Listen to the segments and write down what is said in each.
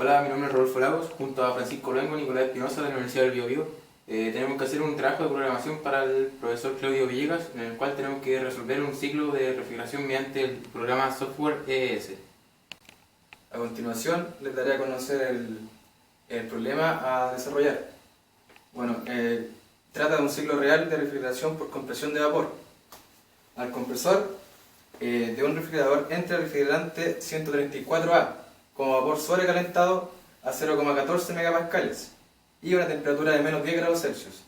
Hola, mi nombre es Rodolfo Lagos, junto a Francisco Luengo y Nicolás Espinosa de la Universidad del Biobío. Tenemos que hacer un trabajo de programación para el profesor Claudio Villegas, en el cual tenemos que resolver un ciclo de refrigeración mediante el programa software EES. A continuación, les daré a conocer el problema a desarrollar. Bueno, trata de un ciclo real de refrigeración por compresión de vapor. Al compresor de un refrigerador entra el refrigerante 134A con vapor sobrecalentado a 0,14 megapascales y a una temperatura de menos 10 grados Celsius,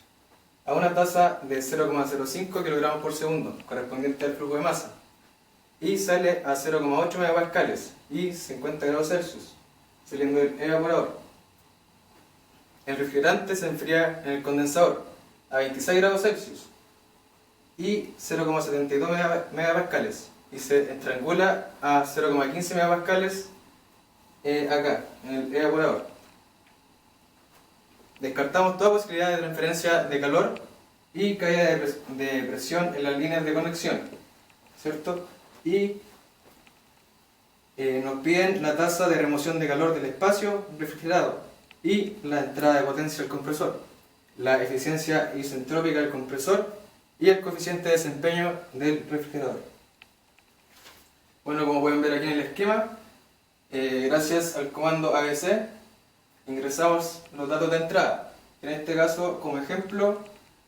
a una tasa de 0,05 kg por segundo, correspondiente al flujo de masa, y sale a 0,8 megapascales y 50 grados Celsius, saliendo del evaporador. El refrigerante se enfría en el condensador a 26 grados Celsius y 0,72 megapascales y se estrangula a 0,15 megapascales acá, en el evaporador. Descartamos toda posibilidad de transferencia de calor y caída de presión en las líneas de conexión, ¿cierto? Y nos piden la tasa de remoción de calor del espacio refrigerado y la entrada de potencia del compresor, la eficiencia isentrópica del compresor y el coeficiente de desempeño del refrigerador. Bueno, como pueden ver aquí en el esquema, gracias al comando ABC ingresamos los datos de entrada. En este caso, como ejemplo,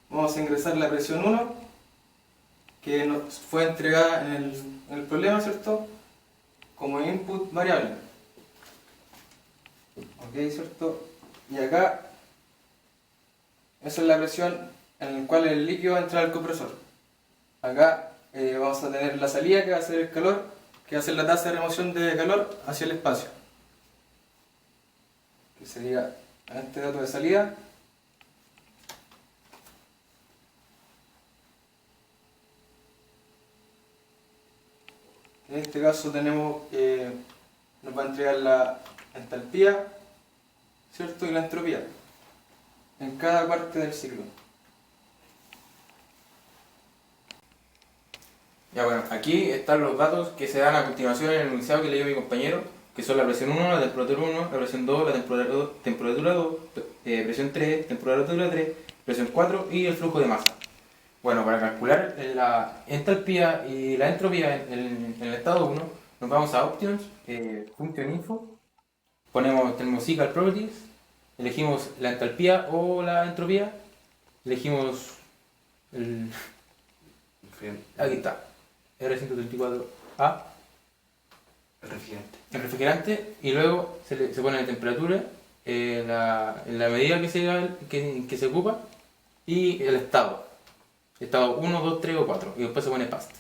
vamos a ingresar la presión 1 que nos fue entregada en el problema, ¿cierto? Como input variable. Ok, ¿cierto? Y acá, esa es la presión en la cual el líquido va a entrar al compresor. Acá vamos a tener la salida, que va a ser el calor, que va a ser la tasa de remoción de calor hacia el espacio, que sería este dato de salida. En este caso tenemos que nos va a entregar la entalpía, ¿cierto? Y la entropía en cada parte del ciclo. Ya bueno, aquí están los datos que se dan a continuación en el enunciado que le dio mi compañero, que son la presión 1, la temperatura 1, la presión 2, la temperatura 2, presión 3, temperatura 3, presión 4 y el flujo de masa. Bueno, para calcular la entalpía y la entropía en el estado 1, nos vamos a Options, Function Info, tenemos Physical Properties, elegimos la entalpía o la entropía, elegimos aquí está, R134A, el refrigerante, y luego se pone la temperatura, la medida que se ocupa y el estado 1, 2, 3 o 4, y después se pone paste.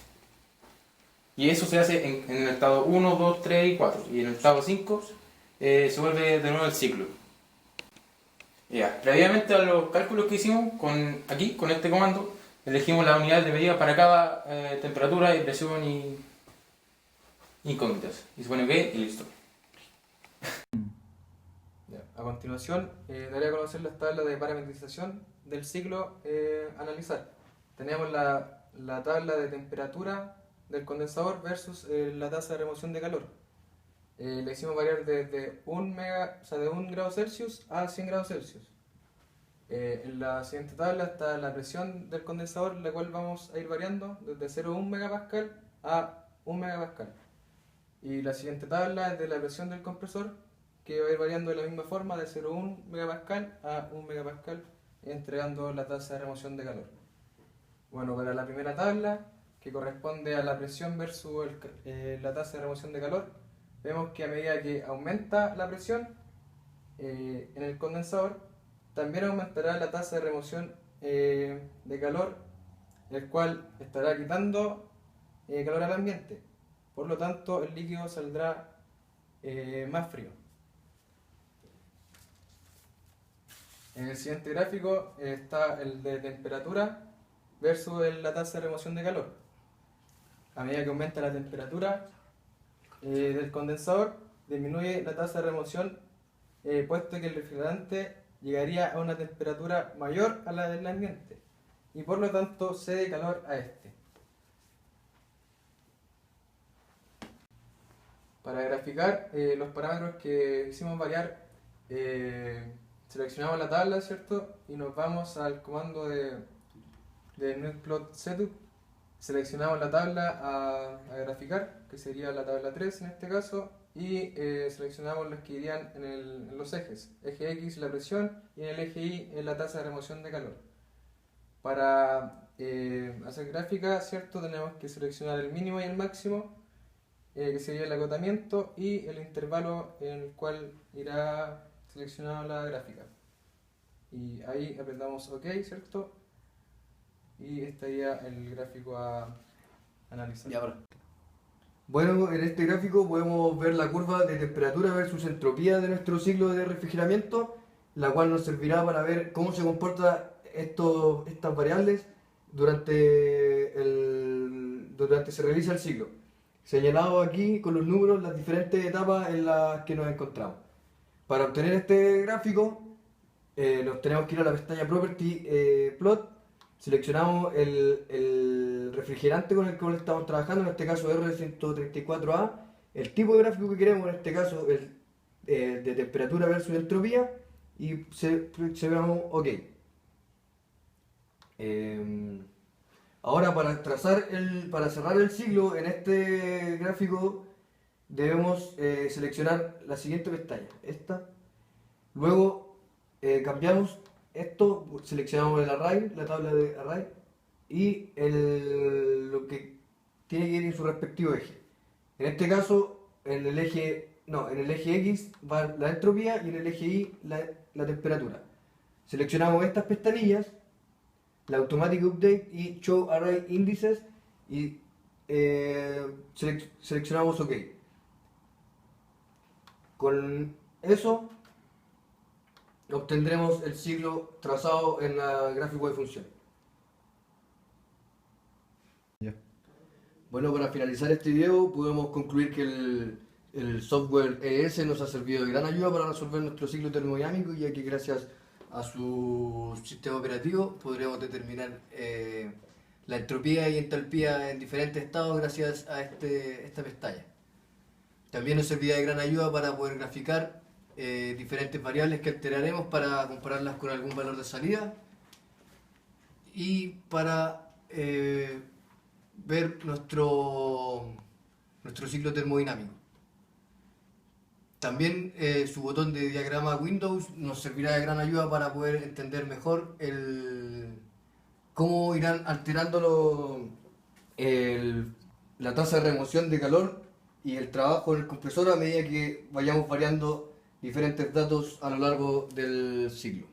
Y eso se hace en el estado 1, 2, 3 y 4, y en el estado 5 se vuelve de nuevo el ciclo. Ya, previamente a los cálculos que hicimos con este comando, elegimos las unidades de medida para cada temperatura y presión y incógnitas. Y se pone OK y listo. A continuación, daré a conocer las tablas de parametrización del ciclo a analizar. Tenemos la tabla de temperatura del condensador versus la tasa de remoción de calor. La hicimos variar desde 1 grado Celsius a 100 grados Celsius. En la siguiente tabla está la presión del condensador, la cual vamos a ir variando desde 0,1 megapascal a 1 megapascal. Y la siguiente tabla es de la presión del compresor, que va a ir variando de la misma forma, de 0,1 megapascal a 1 megapascal, entregando la tasa de remoción de calor. Bueno, para la primera tabla, que corresponde a la presión versus la tasa de remoción de calor, vemos que a medida que aumenta la presión en el condensador, también aumentará la tasa de remoción de calor, el cual estará quitando calor al ambiente. Por lo tanto, el líquido saldrá más frío. En el siguiente gráfico está el de temperatura versus la tasa de remoción de calor. A medida que aumenta la temperatura del condensador, disminuye la tasa de remoción, puesto que el refrigerante llegaría a una temperatura mayor a la del ambiente y por lo tanto cede calor a este. Para graficar los parámetros que hicimos variar, seleccionamos la tabla, ¿cierto? Y nos vamos al comando de netplot setup. Seleccionamos la tabla a graficar, que sería la tabla 3 en este caso, y seleccionamos los que irían en los ejes. Eje X la presión y en el eje Y en la tasa de remoción de calor. Para hacer gráfica, ¿cierto? Tenemos que seleccionar el mínimo y el máximo, que sería el acotamiento, y el intervalo en el cual irá seleccionada la gráfica. Y ahí apretamos OK, ¿cierto? Y estaría el gráfico a analizar. Y ahora. Bueno, en este gráfico podemos ver la curva de temperatura versus entropía de nuestro ciclo de refrigeramiento, la cual nos servirá para ver cómo se comportan estas variables durante se realiza el ciclo. Señalado aquí con los números las diferentes etapas en las que nos encontramos. Para obtener este gráfico nos tenemos que ir a la pestaña Property Plot, seleccionamos el refrigerante con el que estamos trabajando, en este caso R134A, el tipo de gráfico que queremos, en este caso el de temperatura versus entropía, y seleccionamos OK. Ahora para cerrar el ciclo en este gráfico debemos seleccionar la siguiente pestaña, esta. Luego cambiamos esto, seleccionamos el array, la tabla de array, y lo que tiene que ir en su respectivo eje. En este caso, en el eje X va la entropía y en el eje Y la temperatura. Seleccionamos estas pestañillas, la Automatic Update y Show Array Indices, y seleccionamos OK. Con eso obtendremos el ciclo trazado en el gráfico de función. Bueno, para finalizar este video podemos concluir que el software ES nos ha servido de gran ayuda para resolver nuestro ciclo termodinámico, ya que gracias a su sistema operativo podremos determinar la entropía y entalpía en diferentes estados gracias a esta pestaña. También nos servirá de gran ayuda para poder graficar diferentes variables que alteraremos para compararlas con algún valor de salida y para ver nuestro ciclo termodinámico. También su botón de diagrama Windows nos servirá de gran ayuda para poder entender mejor cómo irán alterando la tasa de remoción de calor y el trabajo en el compresor a medida que vayamos variando diferentes datos a lo largo del ciclo.